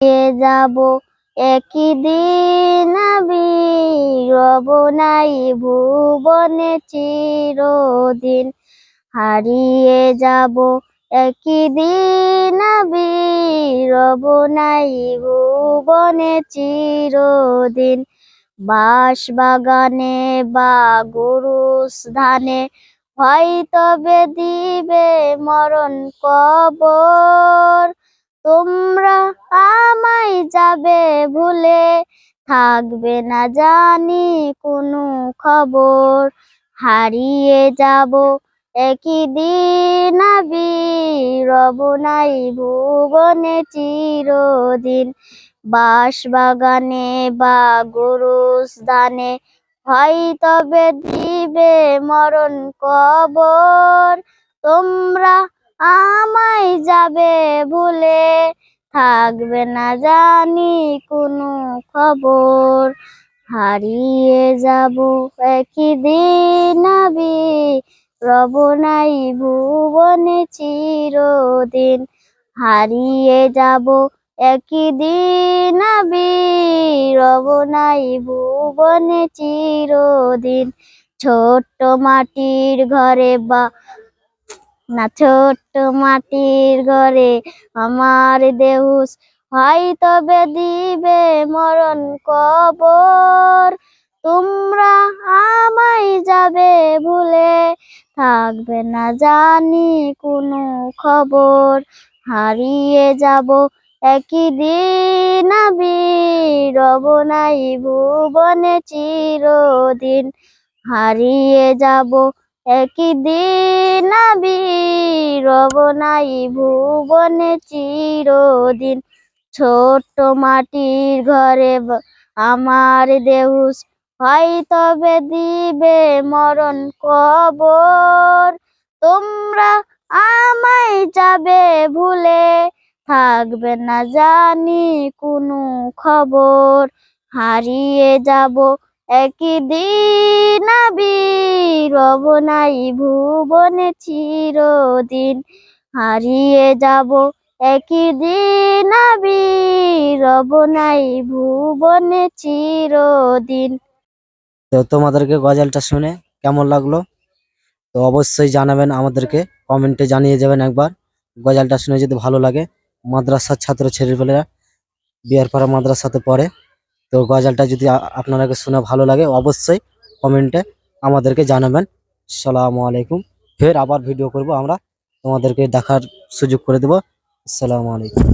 যাব একই দিন আমি রব নাই ভুবনে চিরদিন। হারিয়ে যাব একই দিন আমি রব নাই ভুবনে চিরদিন। বাঁশ বাগানে বা গরুস ধানে হয়তবে দিবে মরণ কবর। তোমরা আমায় যাবে ভুলে, থাকবে না জানি কোনো খবর। হারিয়ে যাব একই দিন আমি রব নাই ভুবনে চিরদিন। বাঁশ বাগানে বা গরুস ধানে হয়তবে দিবে মরণ কবর। তোমরা আমায় যাবে ভুলে, থাকবে না জানি কোনো খবর। হারিয়ে যাব একই দিন আমি রব নাই ভুবনে চিরদিন। হারিয়ে যাব একই দিন আমি রব নাই ভুবনে চিরদিন। ছোট্ট মাটির ঘরে ছোট্ট মাটির ঘরে আমার দেহুস হয়তবে দিবে মরণ কবর। তোমরা আমায় যাবে ভুলে, থাকবে না জানি কোনো খবর। হারিয়ে যাব একই দিন আমি রব নাই ভুবনে চিরদিন। হারিয়ে যাব একই দিন আমি রব নাই ভুবনে চিরদিন। ছোট্ট মাটির ঘরে আমার দেহুস হয়তবে দিবে মরণ কবর। তোমরা আমায় যাবে ভুলে, থাকবে না জানি কোনো খবর। হারিয়ে যাব একই দিন আমি রব নাই ভুবনে চিরদিন। হারিয়ে যাব একই দিন আমি রব নাই ভুবনে চিরদিন। তো তোমাদেরকে গজলটা শুনে কেমন লাগলো তো অবশ্যই জানাবেন, আমাদেরকে কমেন্টে জানিয়ে যাবেন একবার। গজলটা শুনে যদি ভালো লাগে, মাদ্রাসার ছাত্র ছেলেপেলেরা বিয়ারপাড়া মাদ্রাসাতে পড়ে, তো গজলটা যদি আপনাদেরকে শুনে ভালো লাগে অবশ্যই কমেন্টে আমাদেরকে জানাবেন। আসসালামু আলাইকুম। ফের আবার ভিডিও করব আমরা, তোমাদেরকে দেখার সুযোগ করে দেব। আসসালামু আলাইকুম।